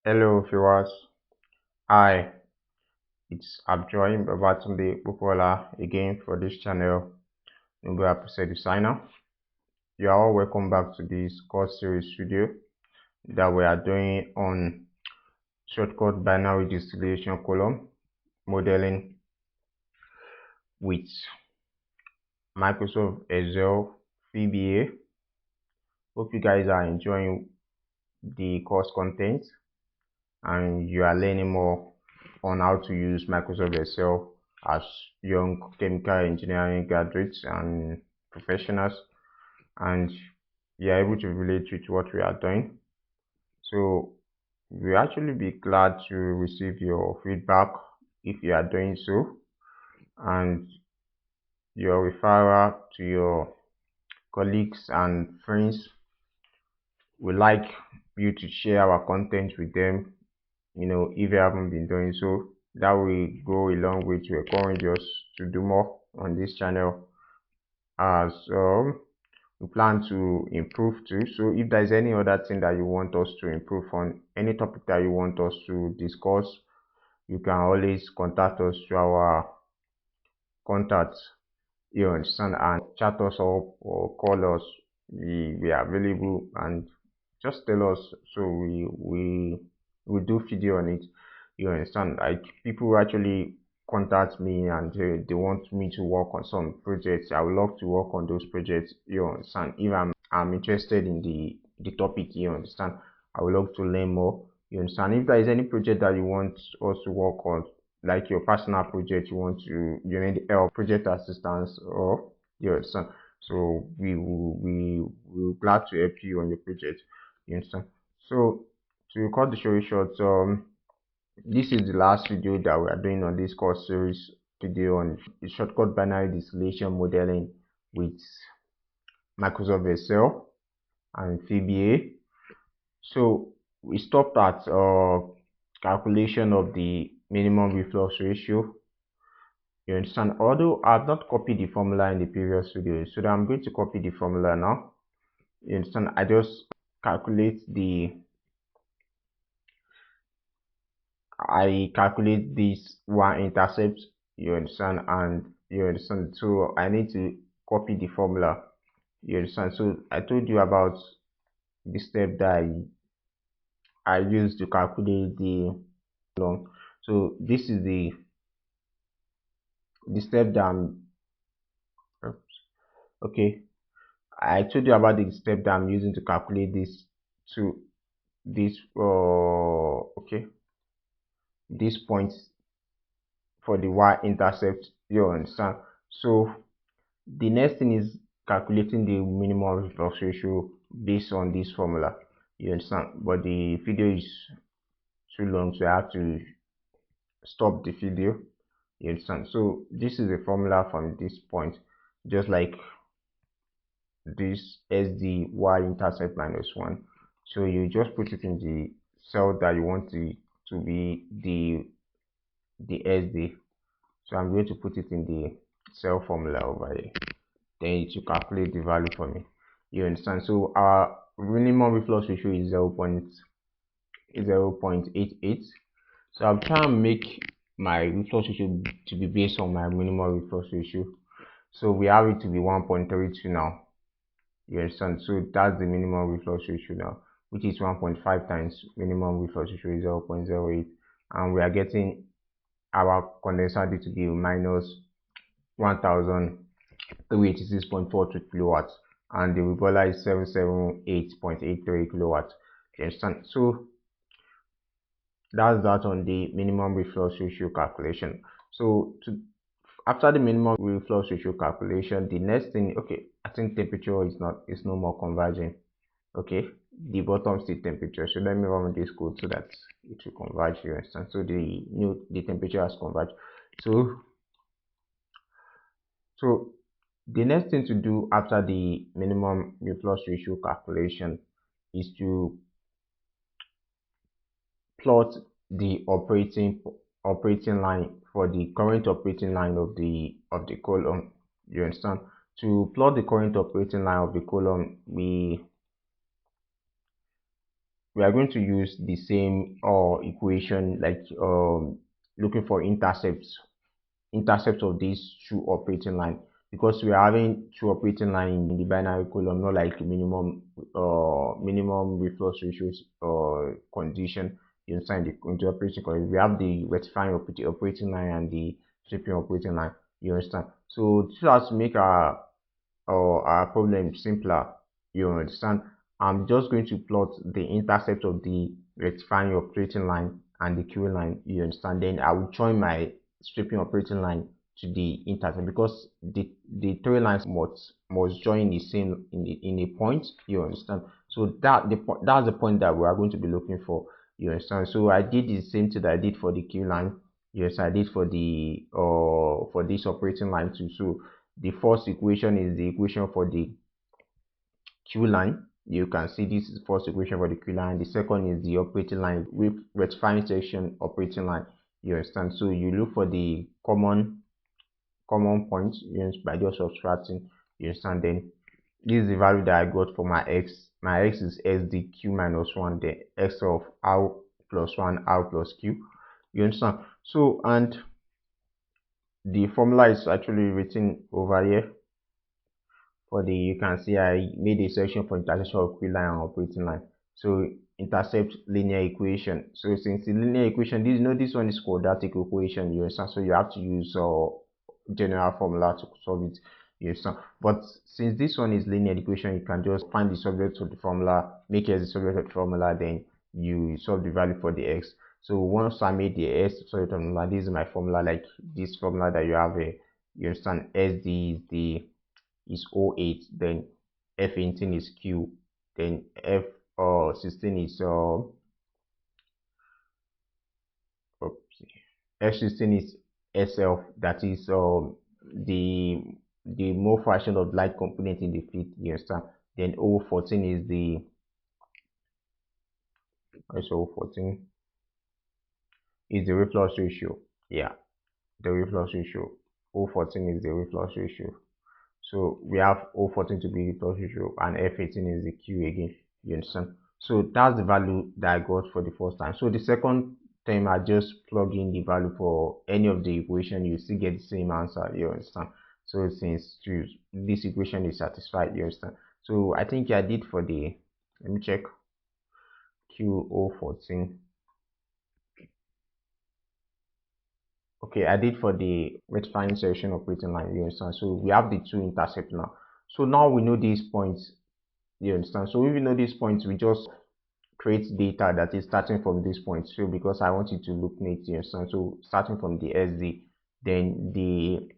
Hello viewers, hi, it's Abjoy Babatunde Bukola again for this channel, Noble Appreciate Designer. You are all welcome back to this course series video that we are doing on shortcut binary distillation column modeling with Microsoft Excel VBA. Hope you guys are enjoying the course content and you are learning more on how to use Microsoft Excel as young chemical engineering graduates and professionals, and you are able to relate with what we are doing. So we'll actually be glad to receive your feedback if you are doing so, and your referral to your colleagues and friends. We like you to share our content with them, if you haven't been doing so. That will go a long way to encourage us to do more on this channel, as we plan to improve too. So if there's any other thing that you want us to improve on, any topic that you want us to discuss, you can always contact us through our contacts, you understand, and chat us up or call us. We are available, and just tell us so we do video on it, you understand. Like, people actually contact me and they want me to work on some projects. I would love to work on those projects, you understand. If I'm interested in the topic, you understand, I would love to learn more, you understand. If there is any project that you want us to work on, like your personal project, you need help, project assistance, or you understand, so we will glad to help you on your project, you understand. So to cut the story short, this is the last video that we are doing on this course series video on the shortcut binary distillation modeling with Microsoft Excel and VBA. So we stopped at calculation of the minimum reflux ratio, you understand. Although I've not copied the formula in the previous video, so I'm going to copy the formula now, you understand. I just calculate this one intercept, you understand, and you understand. So I need to copy the formula, you understand. So I told you about the step that I used to calculate the long. So this is the step that I'm okay. I told you about the step that I'm using to calculate this to this okay, this point for the y-intercept, you understand. So the next thing is calculating the minimum reflux ratio based on this formula, you understand. But the video is too long, so I have to stop the video, you understand. So this is the formula from this point, just like this SD y-intercept minus 1. So you just put it in the cell that you want it to be the SD. So I'm going to put it in the cell formula over here. Then it will calculate the value for me, you understand. So our minimum reflux ratio is 0.88. So I'm trying to make my reflux ratio to be based on my minimum reflux ratio. So we have it to be 1.32 now, you understand. So that's the minimum reflux ratio now, which is 1.5 times minimum reflux ratio is 0.08, and we are getting our condenser due to be minus 1386.42 kilowatts, and the boiler is 778.83 kilowatts, you understand. So that's that on the minimum reflux ratio calculation. So after the minimum reflux ratio calculation, the next thing, okay, I think temperature is no more converging. Okay, the bottom state temperature. So let me run this code so that it will converge, you understand. So the temperature has converged. So the next thing to do after the minimum reflux ratio calculation is to plot the operating line for the current operating line of the column, you understand. To plot the current operating line of the column, we we are going to use the same equation, like looking for intercepts of these two operating line, because we are having two operating line in the binary column, not like minimum reflow ratios condition. You understand, the interpolation condition. We have the rectifying operating line and the stripping operating line. You understand? So to make our problem simpler, you understand, I'm just going to plot the intercept of the rectifying operating line and the Q line. You understand? Then I will join my stripping operating line to the intercept, because the three lines must join the same in a point. You understand? So that's the point that we are going to be looking for. You understand? So I did the same thing that I did for the Q line. Yes, I did for the for this operating line too. So the first equation is the equation for the Q line. You can see this is the first equation for the Q line. The second is the operating line with rectifying section operating line. You understand? So you look for the common point, you know, by just subtracting. You understand? Then this is the value that I got for my x. My x is sdq minus 1, then x of r plus 1, r plus q. You understand? So, and the formula is actually written over here. For the, you can see I made a section for intersection of Q line and operating line. So intercept linear equation. So since the linear equation, this one is quadratic equation, you understand? So you have to use general formula to solve it, you understand? But since this one is linear equation, you can just find the subject of the formula, make it as the subject of the formula, then you solve the value for the x. So once I made the s subject of the formula, this is my formula, like this formula that you have here. You understand? SD is 08, then F18 is Q, then F16 is F16 is SF, that is the mole fraction of light component in the fluid. You understand? Then O14 is the O14 is the reflux ratio. Yeah, the reflux ratio. O14 is the reflux ratio. So we have O14 to be reflux ratio, and F18 is the Q again. You understand? So that's the value that I got for the first time. So the second time, I just plug in the value for any of the equation, you still get the same answer. You understand? So since this equation is satisfied, you understand? So I think I did for the, let me check, QO14. Okay, I did for the rectifying section operating line. You understand? So we have the two intercept now. So now we know these points. You understand? So if you know these points, we just create data that is starting from this point. So because I want you to look neat, you understand? So starting from the SD, then the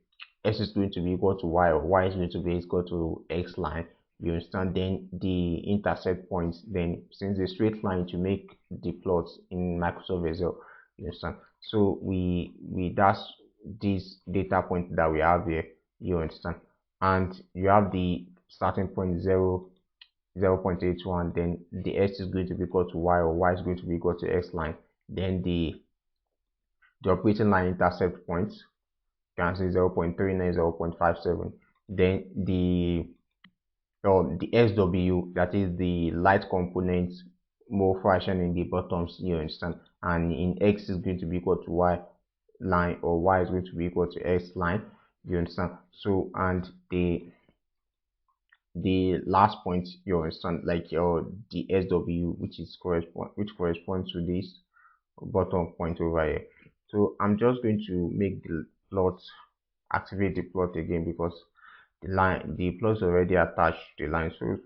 S is going to be equal to Y, or Y is going to be equal to X line. You understand? Then the intercept points, then since the straight line to make the plots in Microsoft Excel. You understand? So we dash this data point that we have here. You understand? And you have the starting point 0.81, then the x is going to be equal to y, or y is going to be equal to x line. Then the operating line intercept points, you can see 0.39, 0.57. Then the SW, that is the light component mole fraction in the bottoms, you understand? And in x is going to be equal to y line, or y is going to be equal to x line, you understand? So, and the last point, you understand, like the SW, which corresponds to this bottom point over here. So I'm just going to make the plot, activate the plot again, because the plot is already attached to the line. So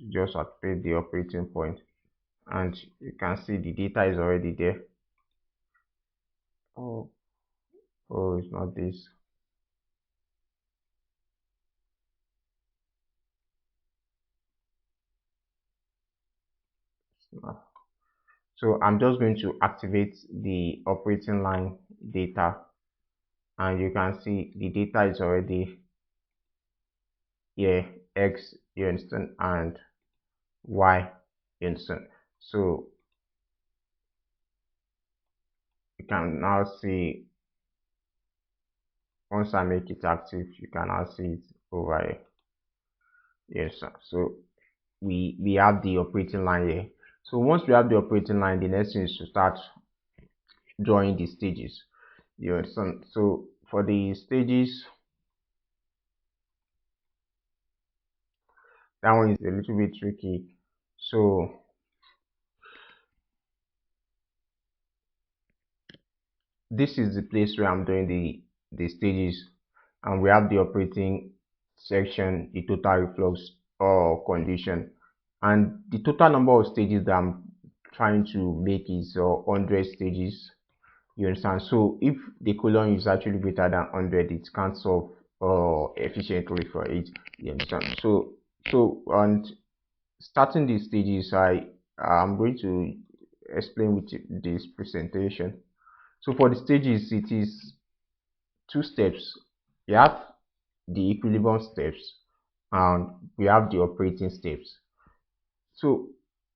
just activate the operating point, and you can see the data is already there. Oh, it's not this. So I'm just going to activate the operating line data, and you can see the data is already here, x, you understand, and y, you understand. So you can now see, once I make it active, you can now see it over here. Yes, sir. So we have the operating line here. So once we have the operating line, the next thing is to start drawing the stages. You understand? So for the stages, that one is a little bit tricky. So this is the place where I'm doing the stages, and we have the operating section, the total reflux or condition, and the total number of stages that I'm trying to make is 100 stages. You understand? So if the colon is actually greater than 100, it can't solve efficiently for it. You understand? And starting the stages, I'm going to explain with this presentation. So for the stages, it is two steps. You have the equilibrium steps and we have the operating steps. So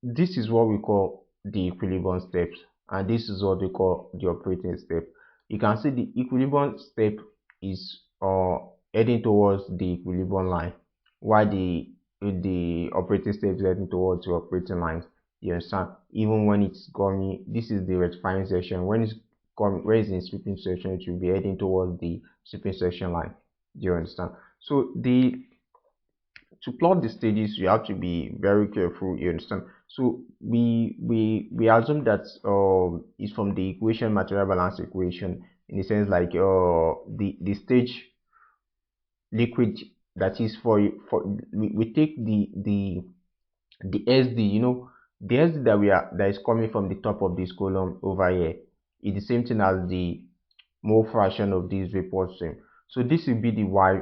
this is what we call the equilibrium steps, and this is what we call the operating step. You can see the equilibrium step is heading towards the equilibrium line, while the operating step is heading towards the operating line. You understand? Even when it's going, this is the rectifying section. When it's coming, where it's in sweeping section, it will be heading towards the sweeping section line. Do you understand? So to plot the stages, you have to be very careful. You understand? So we assume that it's from the equation, material balance equation, in the sense like the stage liquid, that is for we take the SD, the SD that is coming from the top of this column over here is the same thing as the mole fraction of this vapor stream. So this will be the y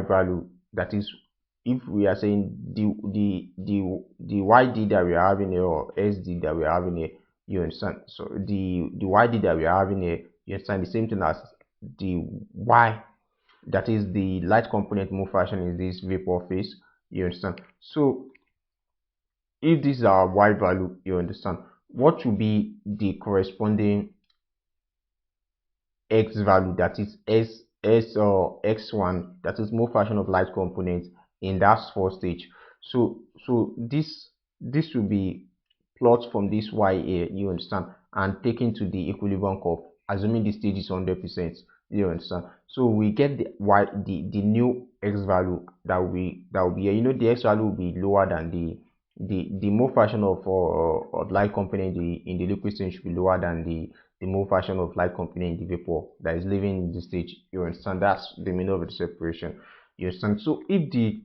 value. That is, if we are saying the yd that we are having here, or sd that we are having here, you understand? So the yd that we are having here, you understand, the same thing as the y, that is the light component mole fraction in this vapor phase. You understand? So if this is our y value, you understand, what will be the corresponding x value, that is s or x1, that is mole fraction of light component in that first stage. So this will be plot from this y here, you understand, and taken to the equilibrium curve, assuming the stage is 100%. You understand? So we get the y, the new x value that will be here. The x value will be lower than the mole fraction of light component in the liquid stage should be lower than the mole fraction of light component in the vapor that is living in the stage. You understand? That's the meaning of the separation. You understand? So if the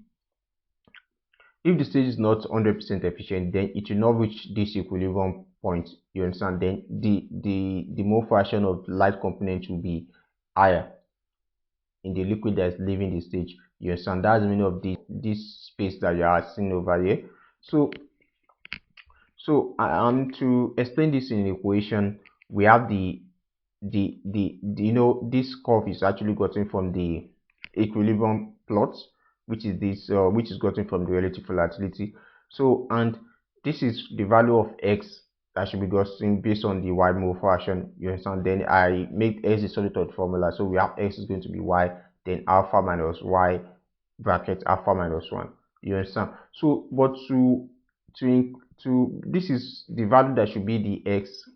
stage is not 100% efficient, then it will not reach this equilibrium point. You understand? Then the mole fraction of light component will be higher in the liquid that is leaving the stage. You understand? That's the meaning of this space that you are seeing over here. So to explain this in equation, we have the this curve is actually gotten from the equilibrium plot, which is this which is gotten from the relative volatility. So, and this is the value of x that should be gotten based on the y mole fraction. You understand? Then I make x the solid formula, so we have x is going to be y, then alpha minus y bracket alpha minus 1. You understand? So but to this is the value that should be the x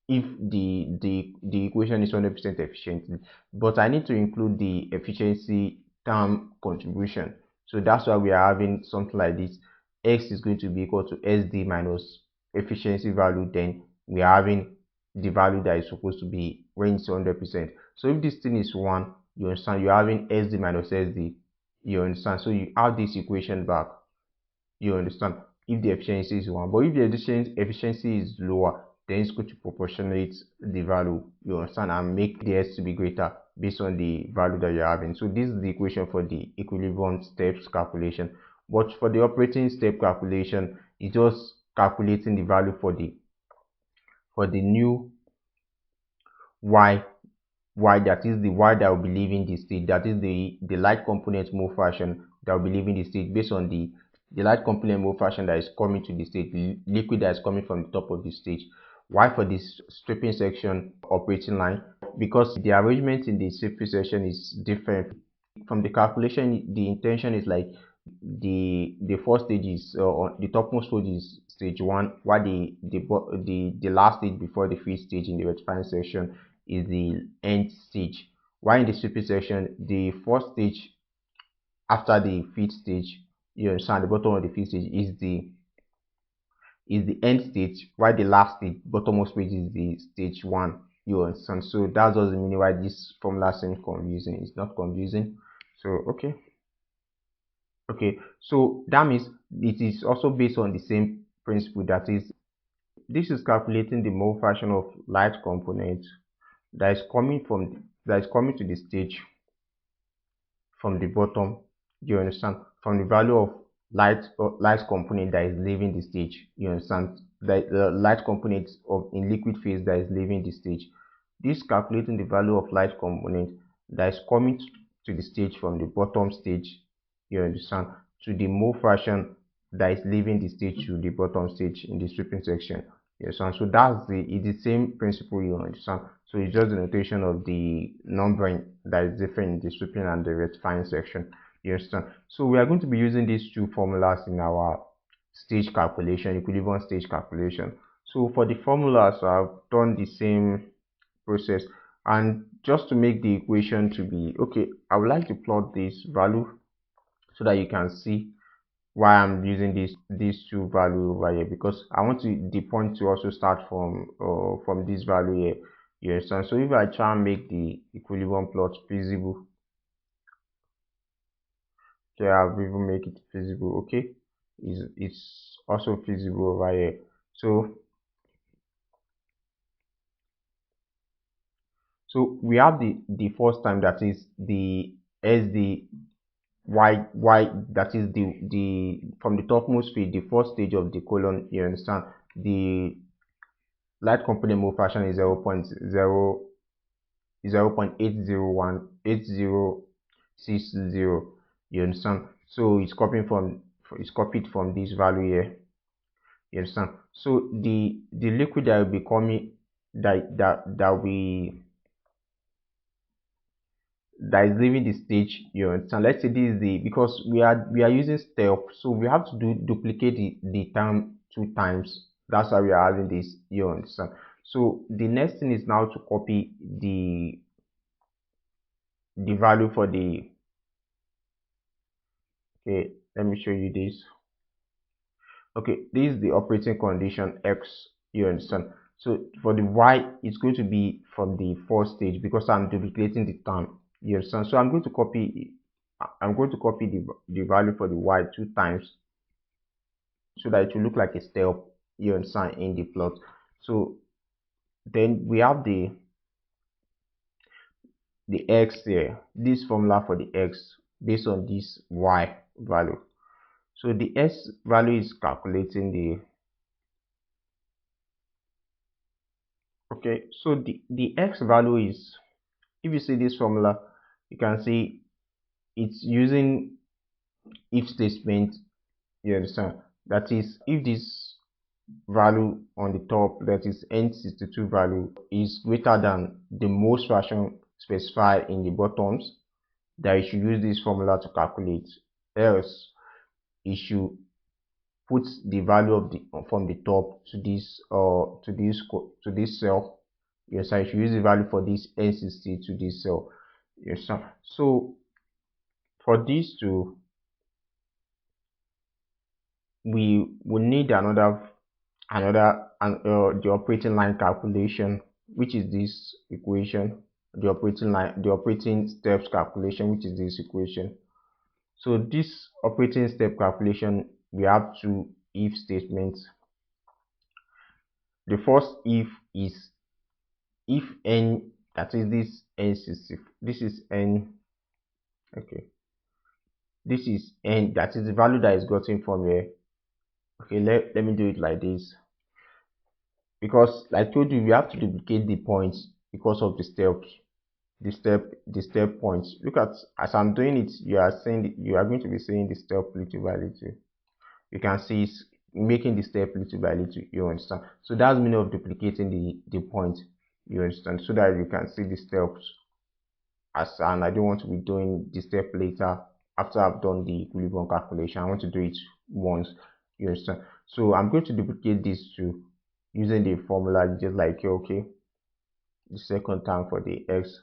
if the equation is 100% efficient, but I need to include the efficiency term contribution. So that's why we are having something like this. X is going to be equal to SD minus efficiency value. Then we are having the value that is supposed to be when it's 100%. So if this thing is 1, you understand, you're having SD minus SD. You understand? So you add this equation back. You understand? If the efficiency is 1, but if the efficiency is lower, then it's going to proportionate the value, you understand, and make the s to be greater based on the value that you're having. So this is the equation for the equilibrium steps calculation. But for the operating step calculation, it's just calculating the value for the new y, that is the y that will be leaving the state, that is the light component mole fraction that will be leaving the state based on the light component mole fraction that is coming to the state, the liquid that is coming from the top of the stage. Why for this stripping section operating line? Because the arrangement in the stripping section is different from the calculation. The intention is like the first stage is the topmost stage is stage 1, while the last stage before the feed stage in the rectifying section is the end stage. While in the sweeping section, the first stage after the feed stage, you understand, the bottom of the feed stage is the end stage, while the last stage, bottommost page, is the stage 1. You understand? So that's just the meaning why this formula seems confusing. It's not confusing. So okay, so that means it is also based on the same principle. That is, this is calculating the mole fraction of light component that is coming to the stage from the bottom. You understand? From the value of light component that is leaving the stage. You understand? That the light component of in liquid phase that is leaving the stage. This calculating the value of light component that is coming to the stage from the bottom stage. You understand? To the mole fraction that is leaving the stage to the bottom stage in the sweeping section. Yes, and so it's the same principle, you understand. So it's just the notation of the numbering that is different in the sweeping and the rectifying section. You understand? So we are going to be using these two formulas in our stage calculation, equilibrium stage calculation. So for the formulas, I've done the same process, and just to make the equation to be okay, I would like to plot this value so that you can see why I'm using these two value over here, because I want the point to also start from this value here. You understand? So if I try and make the equilibrium plot feasible, okay, I'll even make it feasible. Okay, it's also feasible over here. So we have the first time, that is the y, that is the from the topmost field, the first stage of the column. You understand? The light component mole fraction is 0.8018060. You understand? So it's copied from this value here. You understand? So the liquid that will be coming that is leaving the stage, you understand. Let's say this is because we are using step, so we have to duplicate the term 2 times. That's why we are having this, you understand. So the next thing is now to copy the value for the, okay, let me show you this. Okay, this is the operating condition X, you understand. So for the Y, it's going to be from the first stage because I'm duplicating the term. You understand? So I'm going to copy the value for the Y 2 times so that it will look like a step, you understand, in the plot. So then we have the X here, this formula for the X based on this Y value. So the S value is calculating the, okay, so the X value is, if you see this formula, you can see it's using if statement. You understand? That is, if this value on the top, that is N62 value, is greater than the most fraction specified in the bottoms, that you should use this formula to calculate. Else, you should put the value of the from the top to this cell. Yes, I should use the value for this N60 to this cell. Yes, sir. So for these two, we will need the operating line calculation, which is this equation. The operating steps calculation, which is this equation. So this operating step calculation, we have two if statements. The first if is if n, that is this N60, this is n, okay, this is n, that is the value that is gotten from here. Okay, let me do it like this, because like I told you, we have to duplicate the points because of the steps, the step points. Look at, as I'm doing it, you are going to be saying the step little by little. You can see it's making the step little by little, you understand. So that's meaning of duplicating the point, you understand, so that you can see the steps. And I don't want to be doing the step later after I've done the equilibrium calculation. I want to do it once, you understand? So I'm going to duplicate this to using the formula, just like okay, the second term for the x.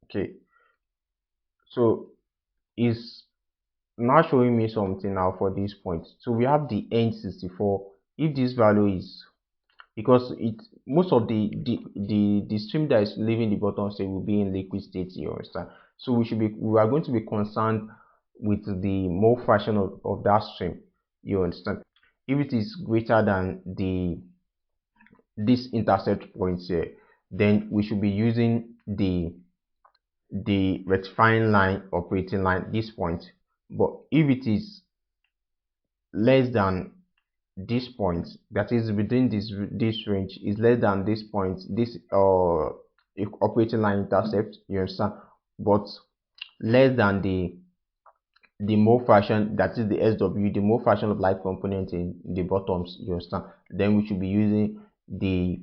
Okay, so is now showing me something now for this point. So we have the N64. If this value is, because it most of the stream that is leaving the bottom state will be in liquid state, you understand? So we are going to be concerned with the mole fraction of that stream, you understand? If it is greater than this intercept point here, then we should be using the rectifying line, operating line, this point. But if it is less than this point, that is within this range, is less than this point, this operating line intercept, you understand, but less than the mole fraction, that is the SW, the mole fraction of light component in the bottoms, you understand, then we should be using the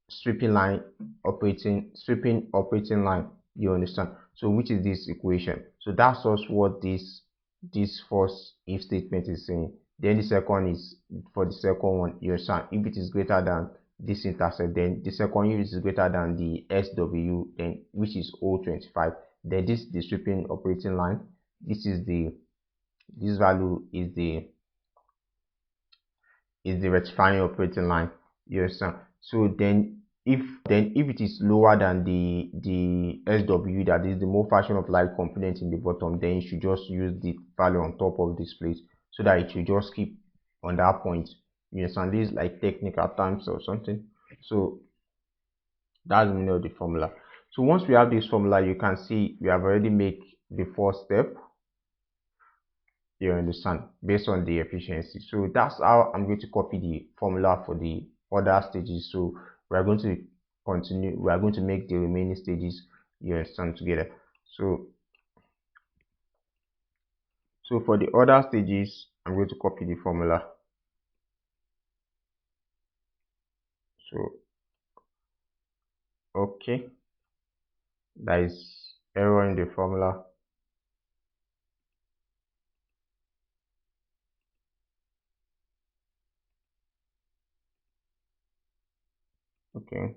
stripping operating line, you understand? So which is this equation? So that's just what this first if statement is saying. Then the second is for the second one, you understand? If it is greater than this intercept, then the second, if it is greater than the SW, then which is 0.25, then this is the stripping operating line. This value is the rectifying operating line, you understand? So then if it is lower than the SW, that is the mole fraction of light component in the bottom, then you should just use the value on top of this plate so that it should just keep on that point, you understand? This is like technical terms or something. So that's the meaning of the formula. So once we have this formula, you can see we have already made the first step, you understand, based on the efficiency. So that's how I'm going to copy the formula for the other stages. So we are going to continue, we are going to make the remaining stages, you understand, together. So for the other stages, I'm going to copy the formula. So okay, there is error in the formula. Okay,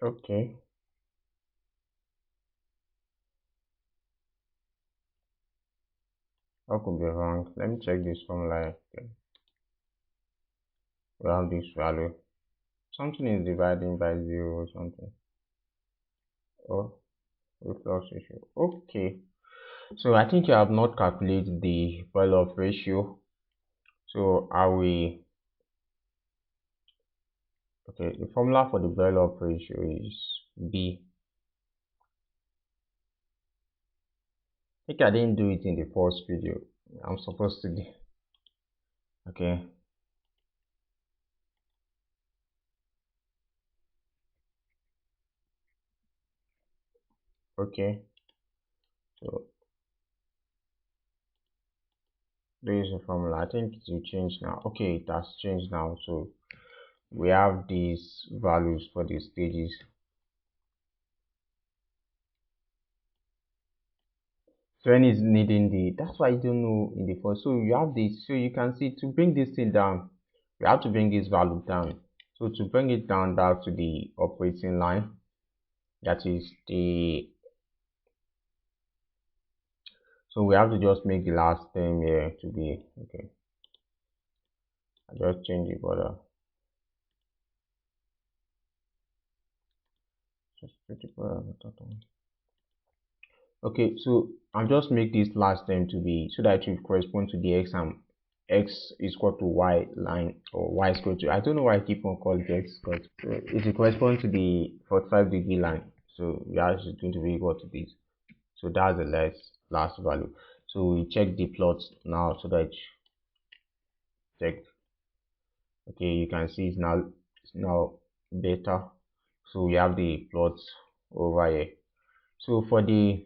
okay, what could be wrong? Let me check this formula. Okay. We have this value, something is dividing by 0 or something. Oh, reflux ratio. Okay, so I think you have not calculated the boil-off ratio. So I will, okay, the formula for the boil-off ratio is B. I think I didn't do it in the first video. I'm supposed to do. Okay. Okay. So there is a formula. I think it will change now. Okay, it has changed now. So we have these values for the stages. So n is needing that's why I don't know in the first. So you have this, so you can see to bring this thing down, we have to bring this value down. So to bring it down to the operating line, that is so we have to just make the last term here to be okay. I just change the border. Okay, so I'll just make this last term to be so that it will correspond to the x, and x is equal to y line, or y is equal to, I don't know why I keep on calling x, but it will correspond to the 45-degree line. So we are actually going to be equal to this. So that's the last value. So we check the plots now so that check. Okay, you can see it's now better. So we have the plots over here. So for the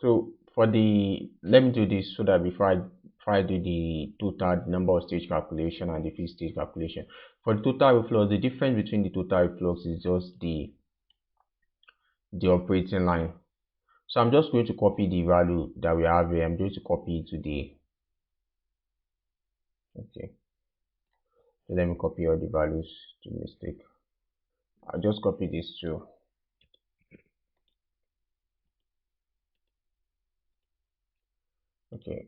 So for the, let me do this so that before I do the total number of stage calculation and the feed stage calculation. For the total reflux, the difference between the total reflux is just the operating line. So I'm just going to copy the value that we have here. I'm going to copy it to the, okay. So let me copy all the values to mistake. I'll just copy this too. Okay,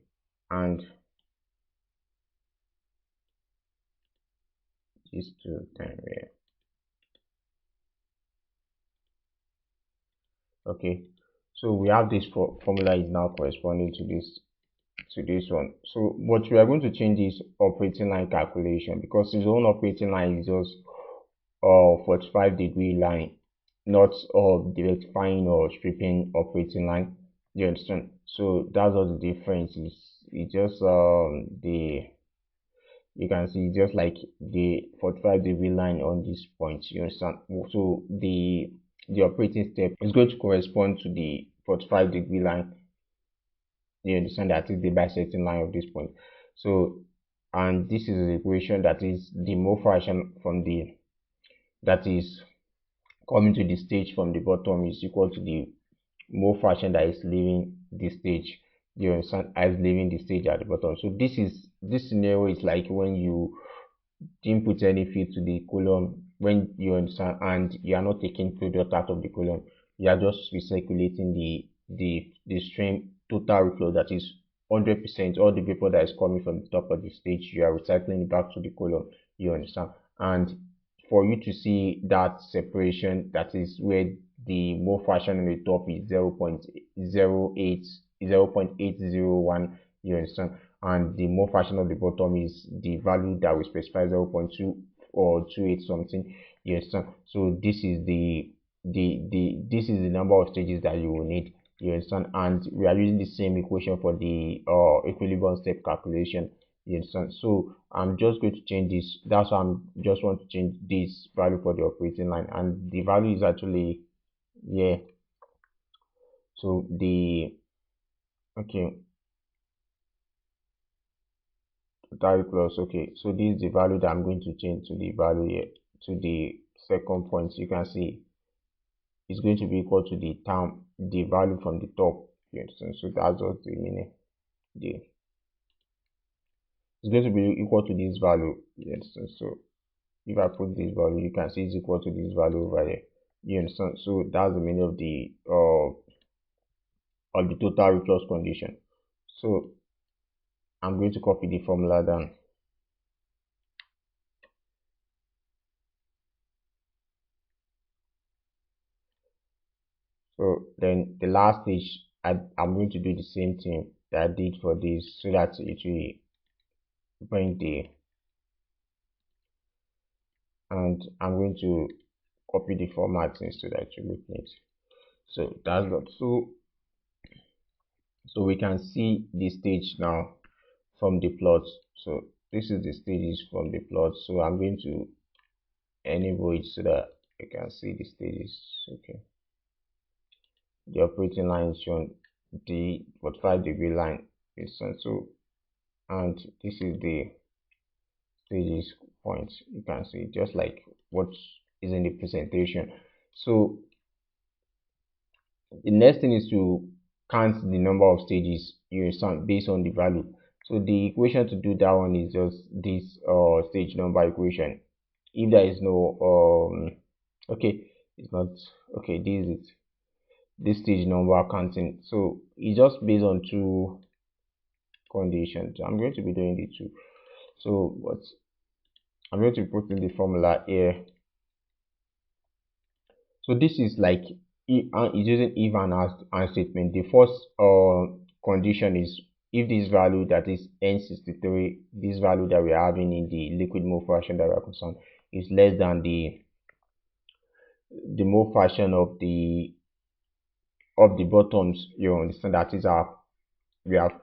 and these two 10 here. Okay, so we have this formula is now corresponding to this one. So what we are going to change is operating line calculation, because his own operating line is just 45-degree line, not rectifying or stripping operating line. You understand? So that's all the difference is. It's just the, you can see just like the 45-degree line on this point. You understand? So the operating step is going to correspond to the 45-degree line. You understand? That is the bisecting line of this point. So, and this is the equation that is the mole fraction from the, that is coming to the stage from the bottom is equal to the mole fraction that is leaving the stage. You understand? As leaving the stage at the bottom. So this scenario is like when you didn't put any feed to the column, when you understand, and you are not taking product out of the column, you are just recirculating the stream total reflow, that is 100%. All the vapor that is coming from the top of the stage, you are recycling it back to the column. You understand? And for you to see that separation, that is where the mole fraction on the top is 0.801. You understand? And the mole fraction of the bottom is the value that we specify, 0.2 or 28 something. You understand? So this is the number of stages that you will need. You understand? And we are using the same equation for the equilibrium step calculation. You understand? So I'm just going to change this. That's why I'm just want to change this value for the operating line, and the value is actually, yeah. So the, okay, total plus, okay. So this is the value that I'm going to change to the value here, to the second point. You can see it's going to be equal to the term, the value from the top. You understand? So that's what the meaning. It's going to be equal to this value. You understand? So if I put this value, you can see it's equal to this value over here. You understand? So that's the meaning of the total reflux condition. So I'm going to copy the formula down. So then the last stage, I'm going to do the same thing that I did for this, so that it will bring the, and I'm going to copy the format so that you look neat. So that's what. So we can see the stage now from the plot. So this is the stages from the plot. So I'm going to enable it so that you can see the stages. Okay, the operating line is shown, the 45-degree line is shown. So, and this is the stages point. You can see just like what is in the presentation. So the next thing is to count the number of stages you understand based on the value. So the equation to do that one is just this stage number equation. If there is no okay, it's not, okay, this is it, this stage number counting. So it's just based on two conditions. I'm going to be doing the two. So what I'm going to put in the formula here. So this is like it's using if and statement. The first condition is if this value, that is N63, this value that we are having in the liquid mole fraction that we are concerned, is less than the mole fraction of the bottoms. You understand? That is we have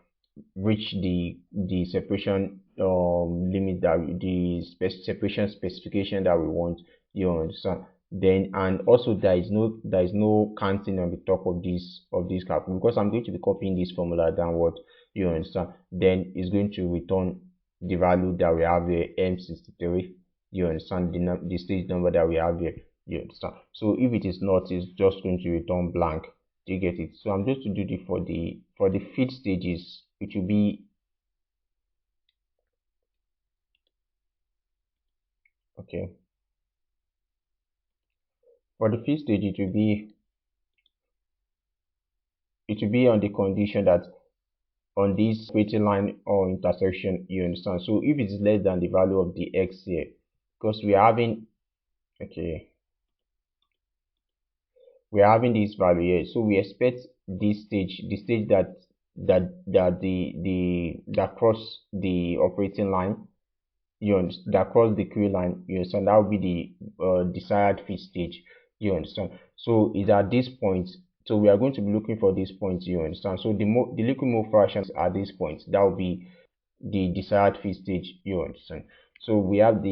reached the separation limit, that the separation specification that we want. You understand? then and also there is no counting on the top of this calculation, because I'm going to be copying this formula downward, you understand. Then it's going to return the value that we have here, M63, you understand, the stage number that we have here, you understand. So if it is not, it's just going to return blank. Do you get it? So I'm just to do it for the feed stages. It will be okay. For the feed stage, it will be on the condition that on this operating line or intersection, you understand. So if it is less than the value of the x here, because we are having, okay, we are having this value here, so we expect this stage, the stage that cross the operating line, you understand, that cross the queue line, you understand, that will be the desired feed stage, you understand. So it's at this point, so we are going to be looking for this point, you understand. So the liquid mole fractions at this point, that will be the desired feed stage, you understand. So we have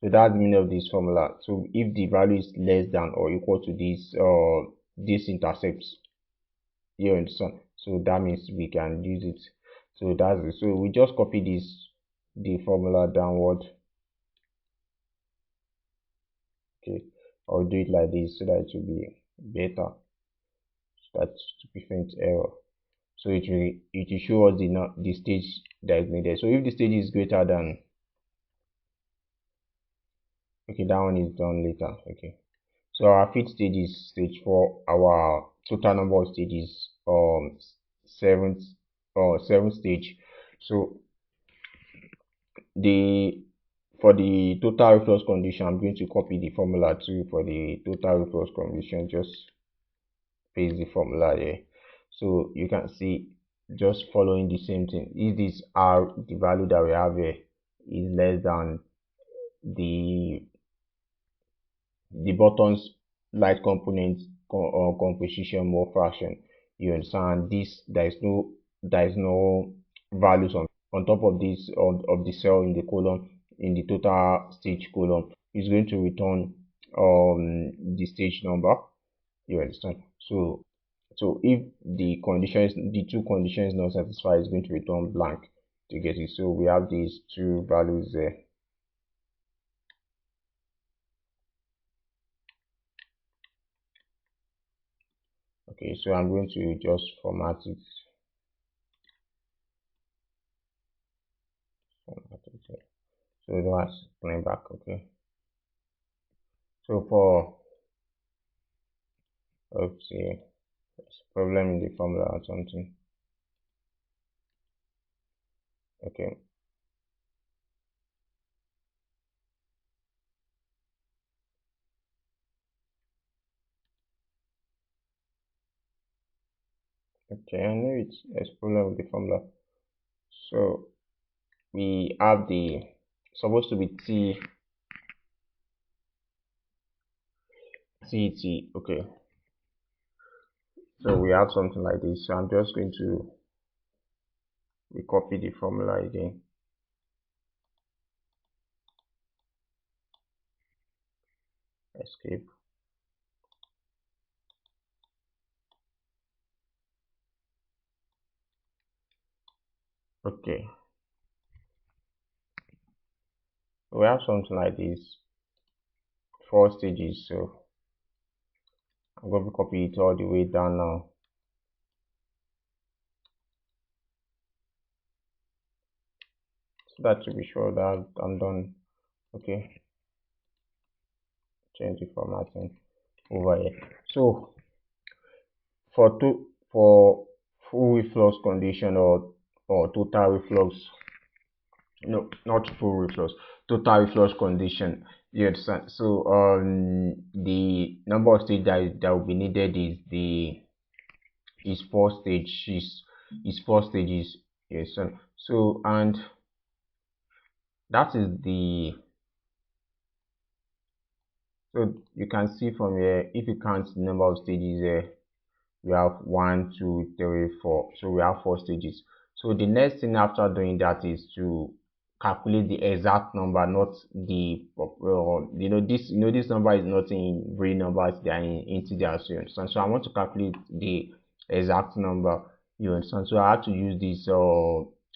so that's the meaning of this formula. So if the value is less than or equal to this intercepts, you understand, so that means we can use it. So that's it. So we just copy the formula downward. Okay, I'll do it like this so that it will be better, so that to prevent error. So it will show us the stage that is needed. So if the stage is greater than, okay, that one is done later. Okay, so our feed stage is stage 4. Our total number of stages seventh seventh stage. So for the total reflux condition, I'm going to copy the formula too. For the total reflux condition, just paste the formula here. So you can see, just following the same thing. If this R, the value that we have here, is less than the bottom's light component composition mole fraction, you understand, this there is no values on top of this of the cell in the column, in the total stage column, is going to return the stage number, you understand. So if the two conditions not satisfied, is going to return blank to get it. So we have these two values there. Okay, so I'm going to just format it. So that's going back. Okay, so for, let's see, there's a problem in the formula or something. Okay, I know there's a problem with the formula. So we have the supposed to be T. Okay, so we have something like this. So I'm just going to recopy the formula again. Escape. Okay, we have something like this, 4 stages. So I'm going to copy it all the way down now. So that to be sure that I'm done. Okay, change the formatting over here. So for full reflux condition or total reflux, no, not full reflux, total reflux condition, you understand. So the number of stages that will be needed is 4 stages, yes. So and that is so you can see from here, if you count the number of stages here, we have 1, 2, 3, 4. So we have 4 stages. So the next thing after doing that is to calculate the exact number, not the this number is not in real numbers, they are in integers, you understand. So I want to calculate the exact number, you understand. So I have to use this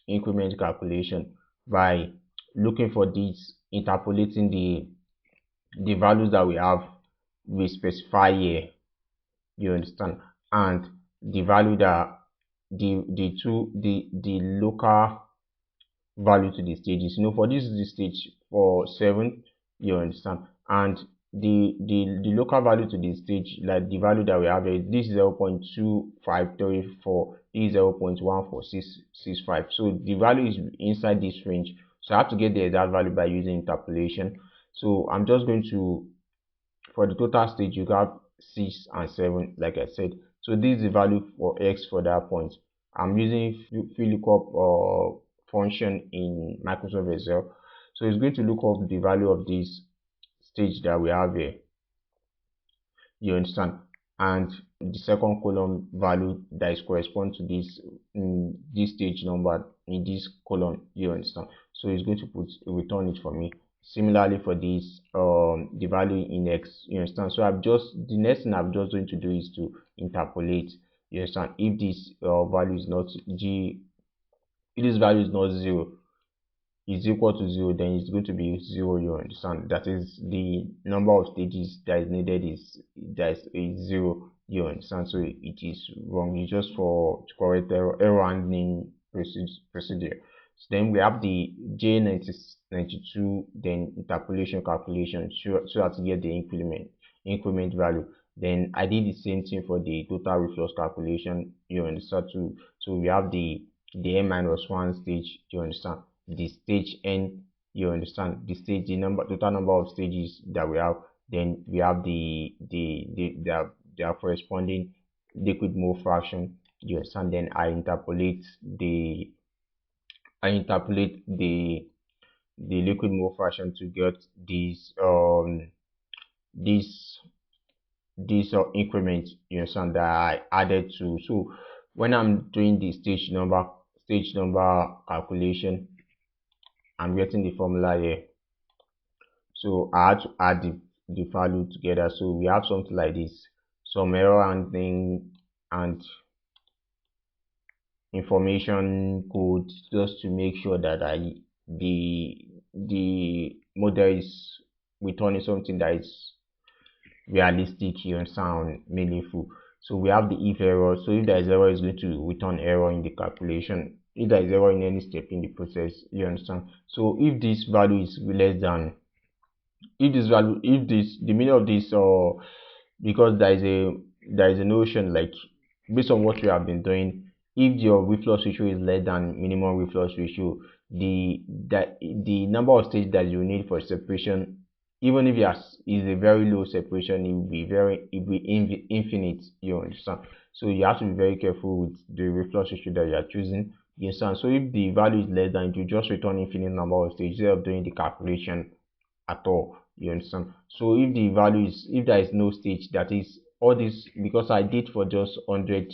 increment calculation by looking for this, interpolating the values that we have, we specify here, you understand, and the value that the local value to the stages. For this is the stage for 7, you understand, and the local value to the stage, like the value that we have here, this is 0.2534, this is 0.14665. So the value is inside this range, so I have to get the exact value by using interpolation. So I'm just going to, for the total stage, you have 6 and 7, like I said. So this is the value for x for that point. I'm using VLOOKUP function in Microsoft Excel. So it's going to look up the value of this stage that we have here, you understand, and the second column value that is correspond to this stage number in this column, you understand. So it's going to return it for me. Similarly for this, the value in x, you understand. So the next thing I'm just going to do is to interpolate, you understand. If this value is not if this value is not 0, is equal to 0, then it's going to be 0, you understand. That is, the number of stages that is needed is 0, you understand. So it is wrong. It's just to correct error handling procedure. So then we have the J92, then interpolation calculation, so as to get the increment value. Then I did the same thing for the total reflux calculation, you understand too. So we have the n-1 stage, you understand, the stage n, you understand, the total number of stages that we have. Then we have their corresponding liquid mole fraction, you understand. Then I interpolate the liquid mole fraction to get this increment, you understand, that I added to. So when I'm doing the stage number calculation, I'm getting the formula here. So I had to add the value together. So we have something like this, some error handling and information code, just to make sure that the model is returning something that is realistic, you understand, meaningful. So we have the if error. So if there is error, it's going to return error in the calculation. If there is error in any step in the process, you understand. So if this value is less than, the meaning of this, because there is a notion, like, based on what we have been doing, if your reflux ratio is less than minimum reflux ratio, the number of stages that you need for separation, even if it is a very low separation, it will be infinite, you understand. So you have to be very careful with the reflux ratio that you are choosing, you understand. So if the value is less than, it will just return infinite number of stages instead of doing the calculation at all, you understand. So if the value is, if there is no stage, that is all this, because I did for just 100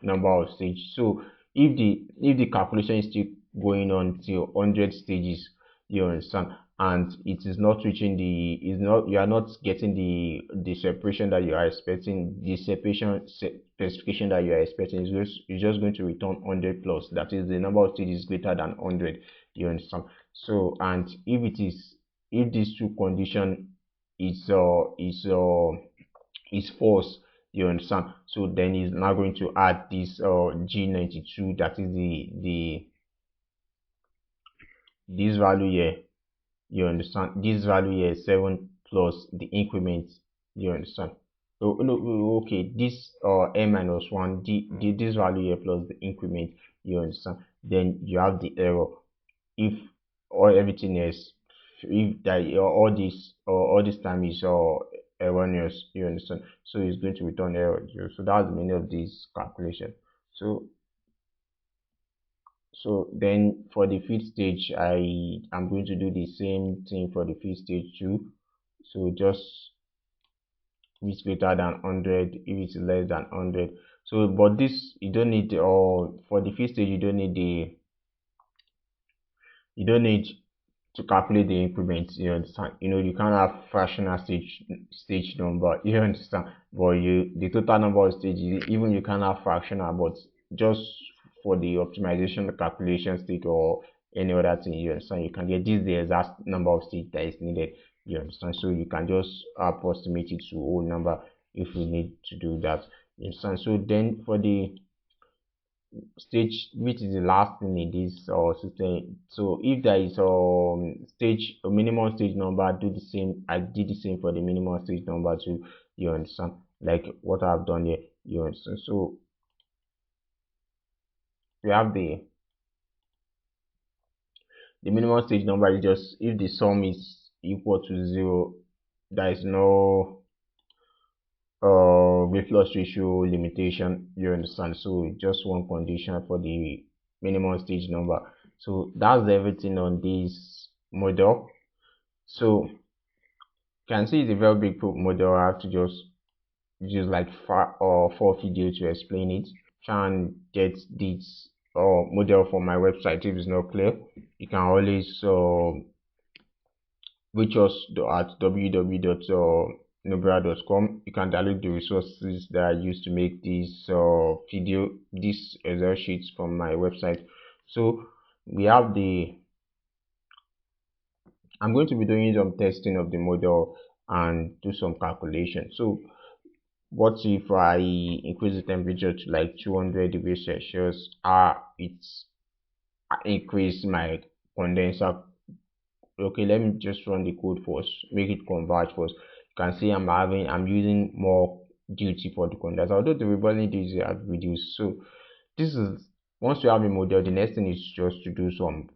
number of stages. So if the calculation is still going on till 100 stages, you understand, and it is not reaching you are not getting the separation that you are expecting, the separation specification that you are expecting, is just going to return 100 plus, that is, the number of stages greater than 100, you understand. So, and if these two condition is false, you understand, so then he's now going to add this G92, that is this value here, you understand, this value here, 7 plus the increment, you understand. So no, okay, this n-1, this value here plus the increment, you understand. Then you have the error. If everything else, if that all this time is erroneous, you understand, so it's going to return error. So that's the meaning of this calculation. So then for the feed stage, I'm going to do the same thing for the feed stage too. So just, if it's greater than 100, if it's less than 100. So but this, you don't need, or for the feed stage, you don't need You don't need to calculate the increments. You understand? You can't have fractional stage number. You understand? But the total number of stages, even you can have fractional, but just for the optimization calculation stage or any other thing, you understand? You can get this the exact number of stages that is needed. You understand? So you can just approximate it to a whole number if you need to do that. You understand? So then for the stage, which is the last thing in this system, so if there is a minimum stage number, do the same. I did the same for the minimum stage number too. You understand? Like what I've done here. You understand? So we have the minimum stage number is just if the sum is equal to 0, there is no reflux ratio limitation. You understand? So just one condition for the minimum stage number. So that's everything on this model. So you can see it's a very big model. I have to just use like 4 videos to explain it. Try and get this model from my website. If it's not clear, you can always reach us at www.nobera.com. You can download the resources that I used to make this this Excel sheets from my website. So we have I'm going to be doing some testing of the model and do some calculation. So what if I increase the temperature to like 200 degrees Celsius? It's increase my condenser. Okay, let me just run the code first, make it converge first. You can see I'm using more duty for the condenser, although the rebuilding duty has reduced. So this is, once you have a model, the next thing is just to do some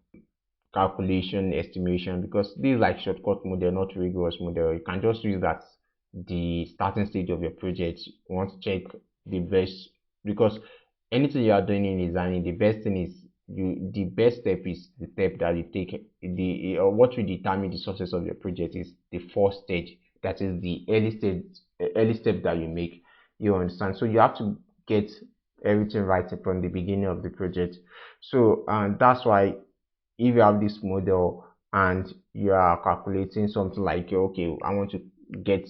calculation estimation, because this is like shortcut model, not rigorous model. You can just use that the starting stage of your project. You want to check the best, because anything you are doing in designing, the best thing is the best step is the step that you take. The what will determine the success of your project is the first stage, that is the early step that you make. You understand? So you have to get everything right from the beginning of the project. So and that's why if you have this model and you are calculating something like, okay, I want to get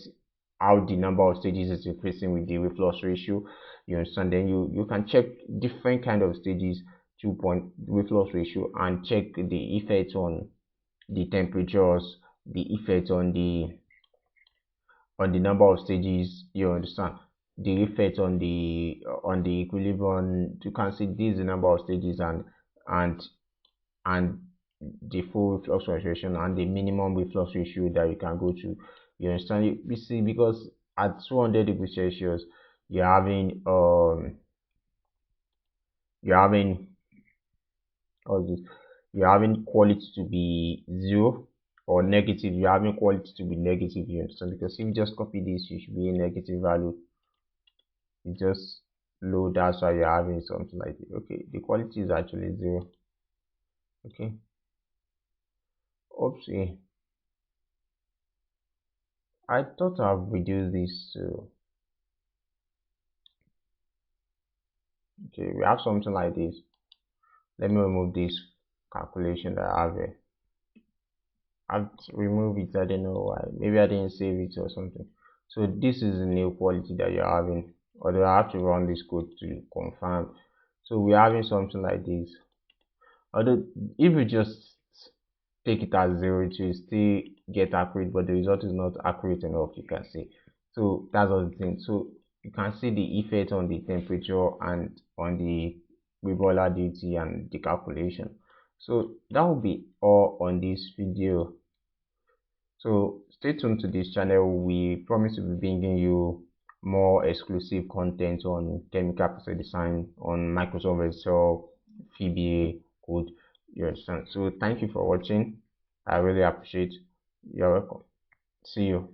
how the number of stages is increasing with the reflux ratio, you understand, then you can check different kind of stages to point reflux ratio and check the effect on the temperatures, the effect on the number of stages. You understand, the effect on the equilibrium. You can see this is the number of stages and and the full reflux concentration and the minimum reflux ratio that you can go to. You understand? You see, because at 200 degrees Celsius, you're having you're having all this, you're having quality to be 0 or negative. You're having quality to be negative. You understand? Because if you just copy this, you should be a negative value. It's just low. That's why you're having something like this. Okay, the quality is actually 0. Okay. Oopsie. I thought I've reduced this to, okay, we have something like this. Let me remove this calculation that I have here. I've removed it. I don't know why. Maybe I didn't save it or something. So this is the new quality that you're having. Although I have to run this code to confirm. So we're having something like this. Although if you just take it as 0, it will still get accurate, but the result is not accurate enough, you can see. So that's all the thing. So you can see the effect on the temperature and on the volatility and the calculation. So that will be all on this video. So stay tuned to this channel. We promise to be bringing you more exclusive content on chemical process design, on Microsoft Excel, VBA code. You understand? So thank you for watching. I really appreciate. You're welcome. See you.